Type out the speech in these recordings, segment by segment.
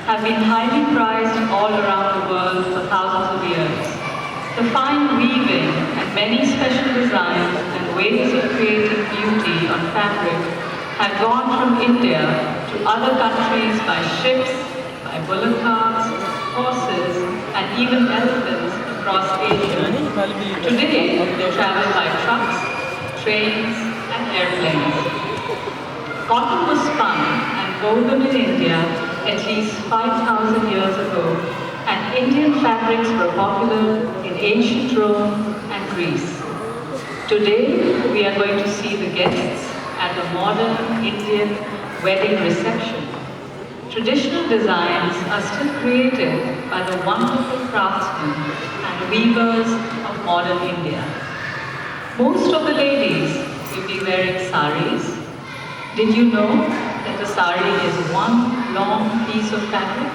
have been highly prized all around the world for thousands of years. The fine weaving and many special designs and ways of creating beauty on fabric have gone from India to other countries by ships, by bullock carts, horses, and even elephants across Asia. Today, they travel by trucks, trains, and airplanes. Cotton was spun and woven in India at least 5,000 years ago, and Indian fabrics were popular in ancient Rome and Greece. Today, we are going to see the guests at a modern Indian wedding reception. Traditional designs are still created by the wonderful craftsmen and weavers of modern India. Most of the ladies will be wearing saris. Did you know that a sari is one long piece of fabric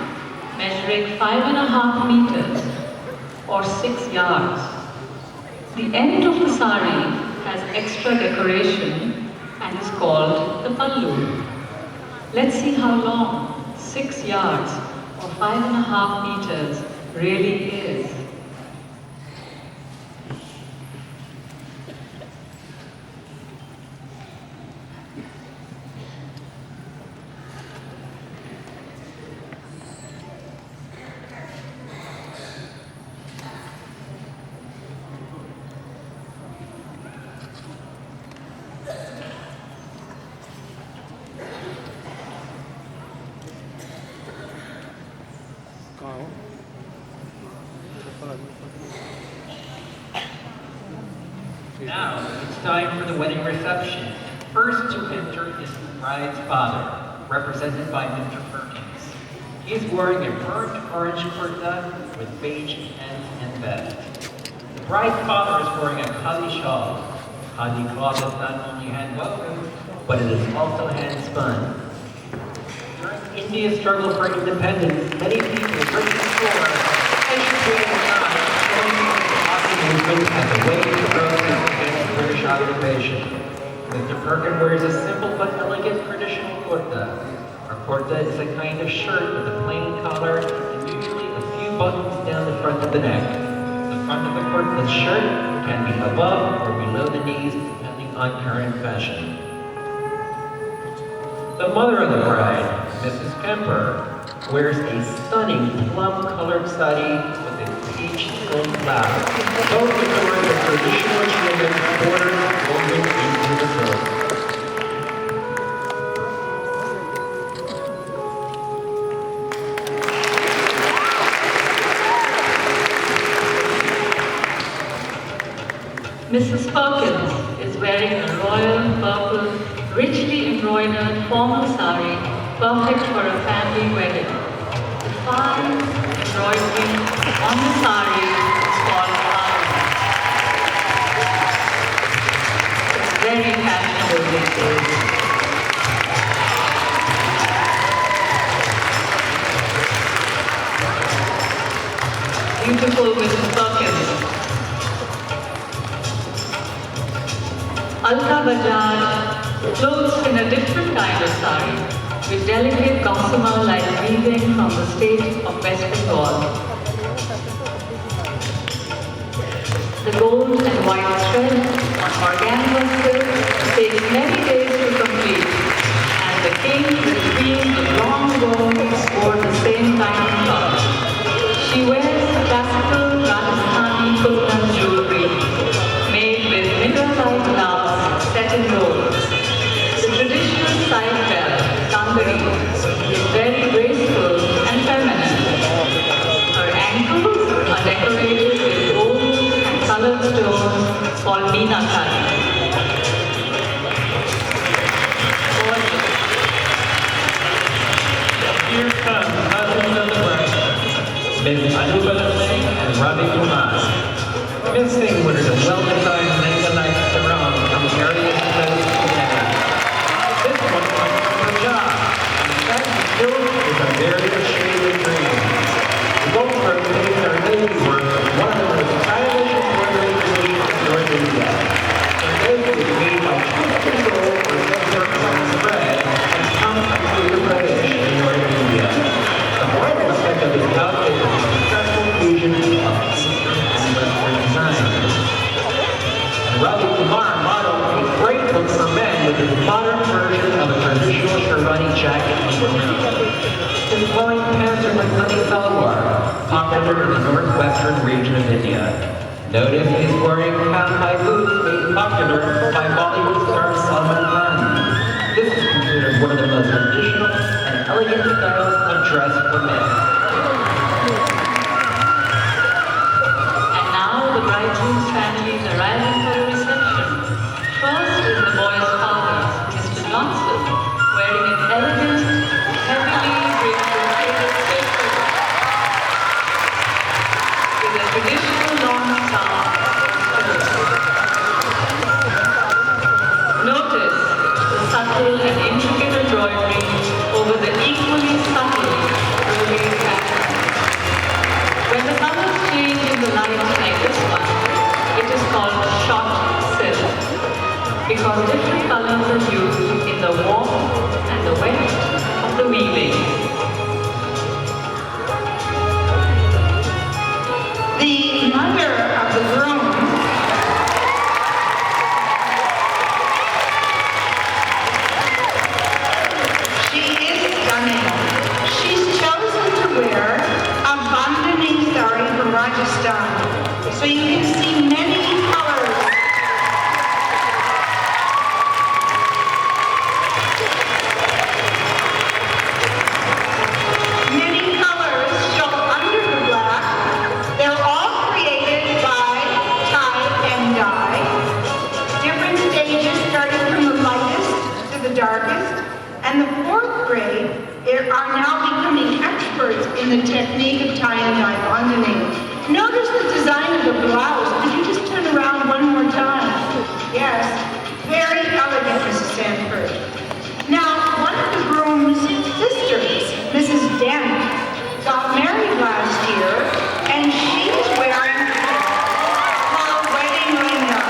measuring 5.5 meters or 6 yards? The end of the sari has extra decoration and is called the pallu. Let's see how long 6 yards or 5.5 meters really is. Now, it's time for the wedding reception. First to enter is the bride's father, represented by Mr. Perkins. He's wearing a burnt orange kurta with beige pants and vest. The bride's father is wearing a khadi shawl. Khadi cloth is not only hand-woven, but it is also hand-spun. During India's struggle for independence, many people went to war and created movement as a way to protest against British occupation. Mr. Perkin wears a simple but elegant traditional kurta. A kurta is a kind of shirt with a plain collar and usually a few buttons down the front of the neck. The front of the kurta's shirt can be above or below the knees depending on current fashion. The mother of the bride, Mrs. Kemper, wears a stunning plum-colored sari with a peach silk blouse. Both adorned with traditional achievement borders woven into the silk. Mrs. Perkins is wearing a royal purple, richly embroidered formal sari, perfect for a family wedding. The fine embroidery on the sari is called ari. It's very fashionable these days. Beautiful Mrs. Perkins. Alka Bajaj clothes in a different kind of sari with delicate gossamer-like weaving from the state of West Bengal. The gold and white thread on organza silk takes many days to complete, and the king with the queen of long ago wore the same kind of cloth. She wears classical Rajasthani Kullan jewelry made with mineral-like glass set in rolls. The traditional side belt, Tangari, is very graceful and feminine. Her ankles are decorated with gold and colored stones called meenakari. Here come husbands of the bride, Ms. Anubala Singh and Ravi Kumar. Ms. Singh wears a well-designed lehenga-like sarong from areas close to Canada. This one comes from Punjab, and the fact silk is a very shade of green. The gold rotates are navy work, one of the most stylish embroidery traditions in North India. The navy is made by twisted gold or silver on thread and comes from Uttar Pradesh in North India. The flowing pants are like honey salwar, popular in the northwestern region of India. Notice he's wearing calf-high boots made popular by Bollywood star Salman Khan. This is considered one of the most traditional and elegant styles of dress for men. And now the bridegroom's family is arriving for the reception. First is the boy's father, Mr. Johnson, wearing an elegant, heavily draped skirt with a traditional long scarf. Notice the subtle and intricate embroidery over the equally subtle rolling pattern. When the colors change in the light like this one, it is called shot silk, because different colors are used in the warmth and the wet of the weaving. The mother of the groom she is stunning. She's chosen to wear a bandhani sari from Rajasthan, so you can see many colors. Many colors show under the black. They're all created by tie and dye. Different stages starting from the lightest to the darkest. And the fourth grade are now becoming experts in the technique of tie and dye bandhani. Notice the design of the blouse. Could you just turn around one more time? Yes, very elegant, Mrs. Sanford. Now, one of the groom's sisters, Mrs. Dent, got married last year, and she's wearing her wedding lehenga.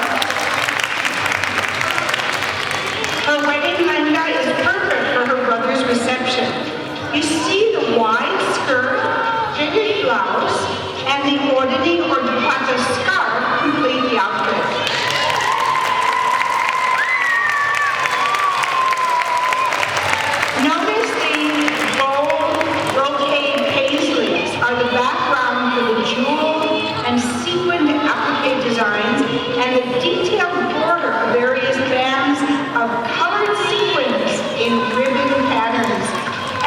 Her wedding lehenga is perfect for her brother's reception. You see the wide skirt, fitted blouse, and the ordini or dupatta scarf complete the outfit. Notice the gold brocade paisleys are the background for the jewel and sequined applique designs and the detailed border of various bands of colored sequins in ribbon patterns.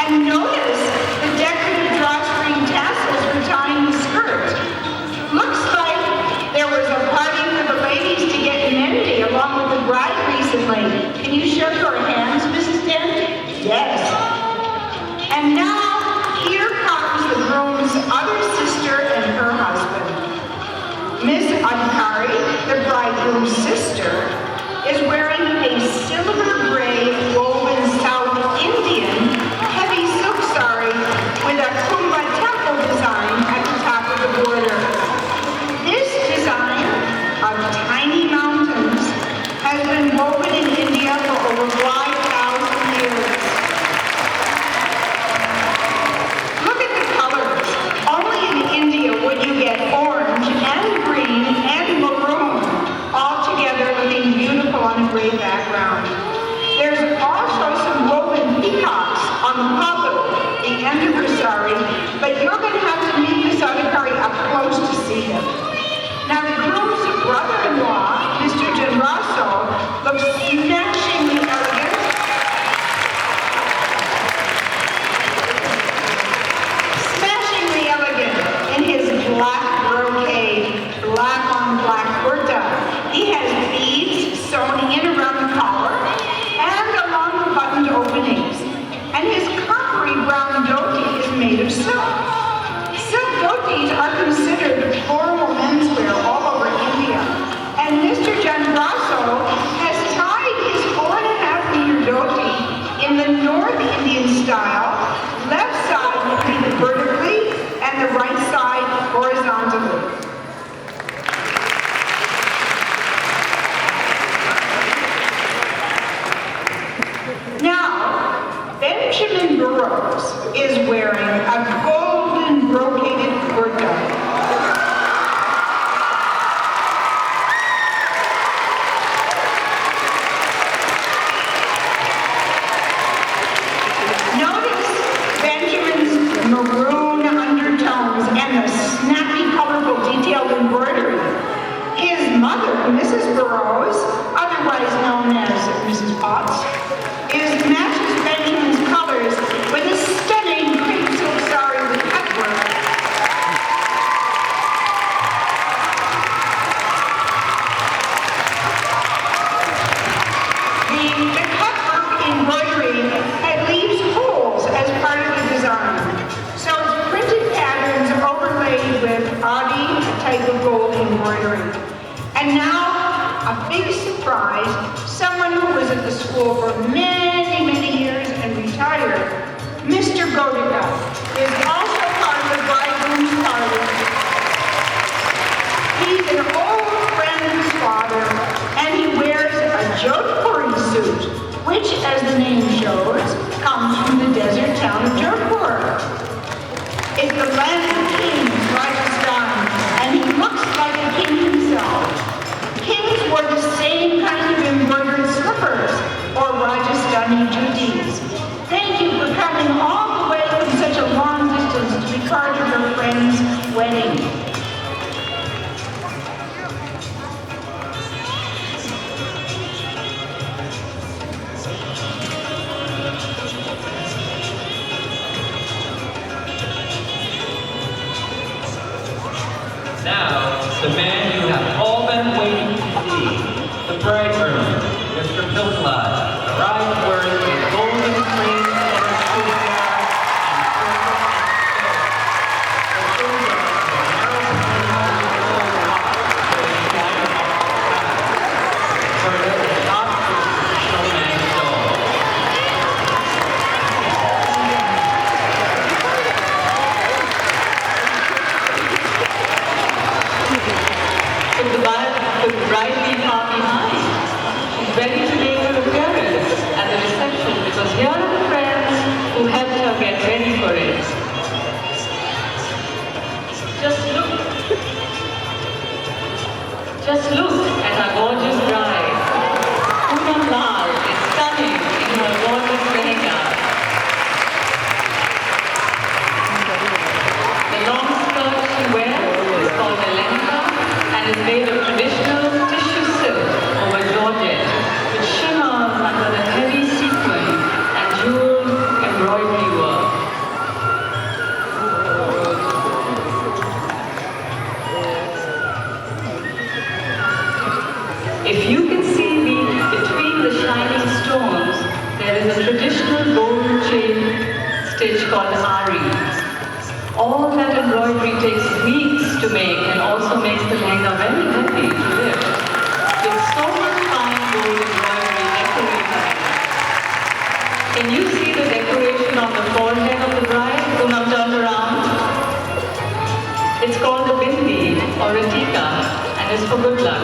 And notice the decorative drawstring tassels for tying the skirt. Looks like there was a party for the ladies to get mended along with the bride recently. Can you show your hands, Mrs. Dent? Yes. And now, here comes the groom's other sister and her husband. Miss Adhikari, the bridegroom's sister, is wearing a silver gray woven South Indian heavy silk sari with a Kumbha temple design at the top of the border. This design of tiny mountains has been woven in India for over 5,000 years. Look at the colors. Only in India would you get orange and green and maroon all together looking beautiful on a gray background. There's also some woven peacocks on the pallu, the end of her sari, but you're going to have to meet Miss Adhikari up close to see them. Now the groom's brother-in-law, Mr. Janraso, looks smashingly elegant. Smashingly elegant in his black brocade, black on black kurta. He has beads sewn in around the collar and along the buttoned openings. And his coppery brown dhoti is made of silk. And now, a big surprise, someone who was at the school for many, many years and retired, Mr. Godica, is also part of the bridegroom's party. He's an old friend's father, and he wears a Jodhpuri suit, which, as the name shows, comes from the desert town of Jodhpur. It's the land of kings, Rajasthan, and he looks like a king himself. Kings wore the same kind of embroidered slippers, or Rajasthani jutis. Thank you for coming all the way from such a long distance to be part of your friend's wedding. Now, the man you have all been waiting to see, the bridegroom, Mr. Pilklad, arrived wearing a golden frame for a The bride be far behind. She's ready to make her appearance at the reception because here are the friends who helped her get ready for it. Just look at our gorgeous bride. Poonam Lal is stunning in her gorgeous lehenga. The long skirt she wears is called a lehenga and is made of traditional tissue silk over georgette, which shimmers under the heavy sequin and jeweled embroidery work. If you can see between the shining stones, there is a traditional gold chain stitch called ari. All that embroidery takes weeks to make and also makes the lehenga very heavy to lift. With so much fine gold embroidery decorated. Can you see the decoration on the forehead of the bride? Poonam, turn around. It's called a bindi or a tika and is for good luck.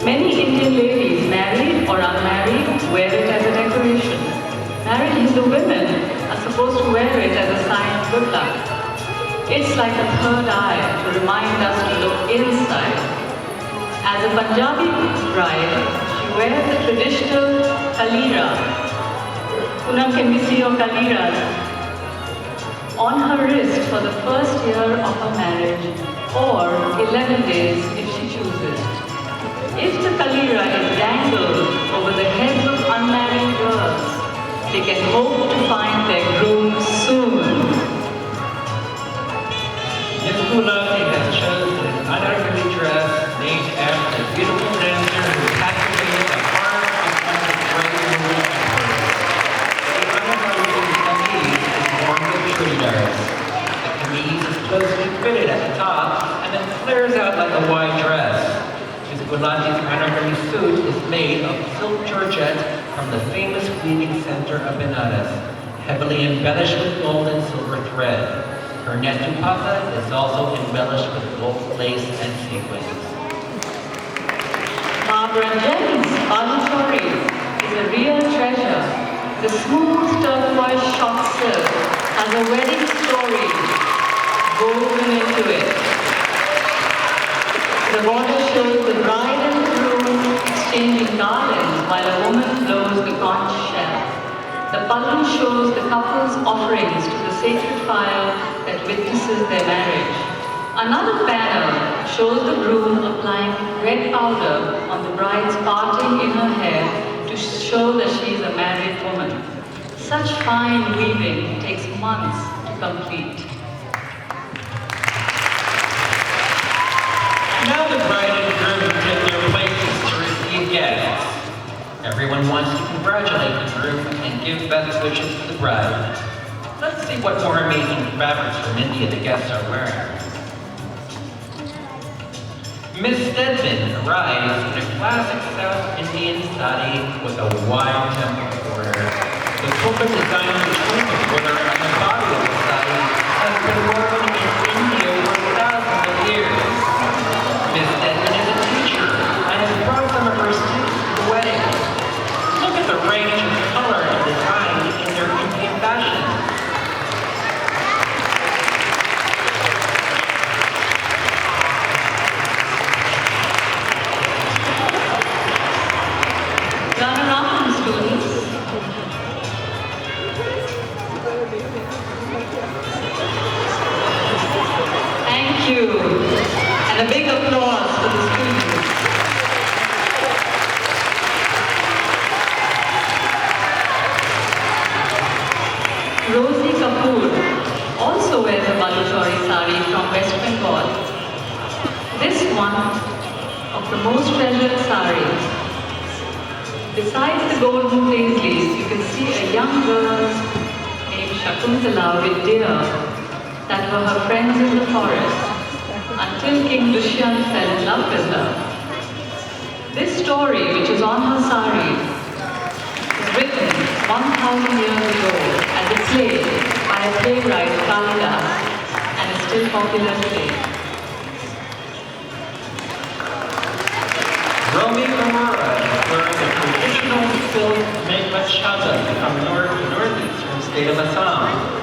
Many Indian ladies, married or unmarried, wear it as a decoration. Married Hindu women are supposed to wear it as a sign of good luck. It's like a third eye to remind us to look inside. As a Punjabi bride, she wears the traditional kalira. Poonam, can we see your kaliras? On her wrist for the first year of her marriage, or 11 days if she chooses. If the kalira is dangled over the heads of unmarried girls, they can hope to find their groom soon. Miss Poonam has chosen an unarguably dress named after a beautiful dancer who captivated the heart of one of the great movie emperors. The unarguably kameez is worn with churidars. The kameez is closely fitted at the top and then flares out like a wide dress. Miss Poonam's unarguably suit is made of silk georgette from the famous weaving center of Benares, heavily embellished with gold and silver thread. Her net dupatta is also embellished with gold lace and sequins. Barbara Jenny's Baluchori is a real treasure. The smooth turquoise shot silk has a wedding story woven into it. The border shows the bride and groom exchanging garlands while a woman blows the conch shell. The pallu shows the couple's offerings to the sacred fire that witnesses their marriage. Another panel shows the groom applying red powder on the bride's parting in her hair to show that she is a married woman. Such fine weaving takes months to complete. Now the bride and groom take their places to receive guests. Everyone wants to congratulate the groom and give best wishes to the bride. Let's see what more amazing fabrics from India the guests are wearing. Miss Stedman arrives in a classic South Indian sari with a wide temple border. The corporate design between the border and the body of the sari has been woven in India for thousands of years. Miss Stedman is a teacher and has brought some of her students to the wedding. Look at the range of color and design in their Indian fashion. Thank you. And a big applause for the students. Rosie Kapoor also wears a Baluchari sari from West Bengal. This one of the most treasured saris. Besides the golden paisleys, you can see a young girl named Shakuntala with deer that were her friends in the forest until King Dushyant fell in love with her. This story, which is on her sari, was written 1,000 years ago as a play by a playwright, Kalidas, and is still popular today. Romy Aurora is wearing a traditional silk megmachada from northeastern state of Assam.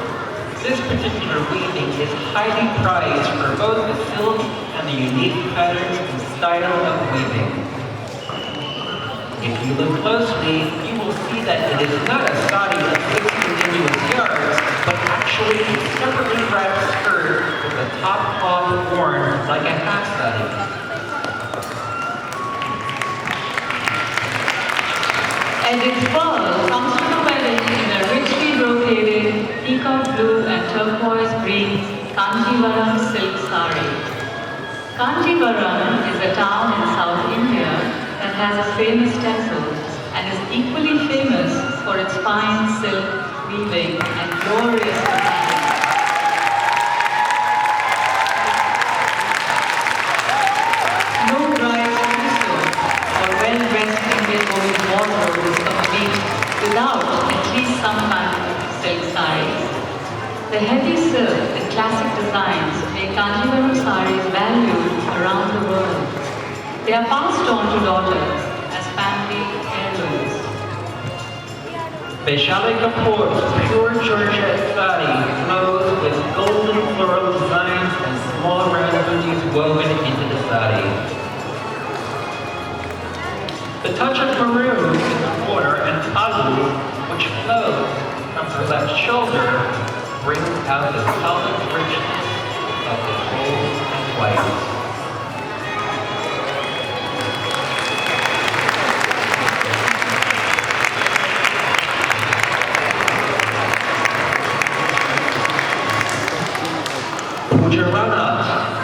This particular weaving is highly prized for both the silk and the unique patterns and style of weaving. If you look closely, you will see that it is not a sari of 6 continuous yards, but actually a separately wrapped skirt with the top cloth worn like a half sari. And its pearl comes to the wedding in a richly brocaded peacock blue and turquoise green Kanjivaram silk sari. Kanjivaram is a town in South India that has a famous temple and is equally famous for its fine silk weaving and glorious design. No bride's trousseau or well-dressed Indian woman's wardrobe is complete without at least some kind of silk saris. The heavy silk and classic designs make Kanjivaram saris valued around the world. They are passed on to daughters as family heirlooms. Vaishali Kapoor's pure Georgette sari flows with golden floral designs and small round booties woven into the sari. The touch of maroon in the border and alu, which flows from her left shoulder, brings out the solid richness of the gold and white. Pujarana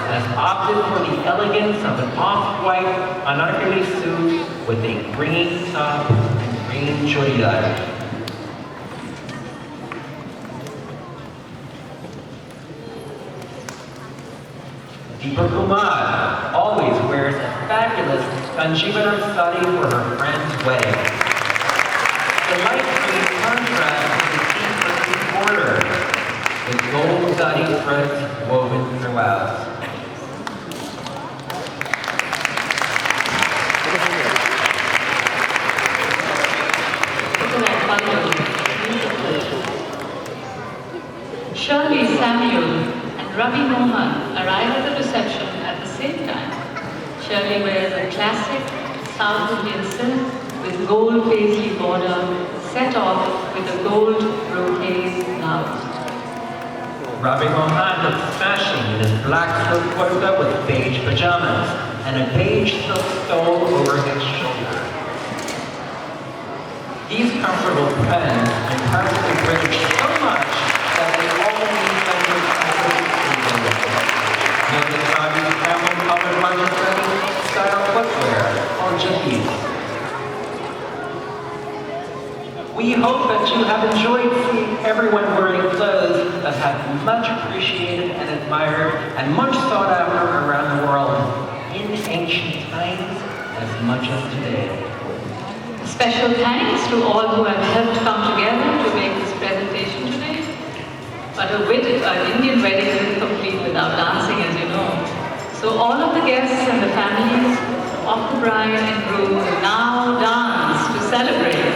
has opted for the elegance of an off-white anarkali suit with a green top and green chudidar. Deepa Kumar always wears a fabulous Kanjivaram sari for her friend's wedding. The light green contrasts with the deep green border, with gold sari threads woven throughout. Shirley Samuel and Ravi Mohan arrive at the reception at the same time. Shirley wears a classic South Indian silk with gold paisley border set off with a gold brocade blouse. Ravi Mohan looks smashing in his black silk kurta with beige pajamas and a beige silk stole over his shoulder. These comfortable pens impress the British so much that they all need vendors to the Chinese camel-colored Rajasthani style footwear, or jagis. We hope that you have enjoyed seeing everyone wearing clothes that have much appreciated and admired and much sought after around the world in ancient times as much as today. Special thanks to all who have helped come together to make this presentation today. But an Indian wedding isn't complete without dancing, as you know. So all of the guests and the families of the bride and groom will now dance to celebrate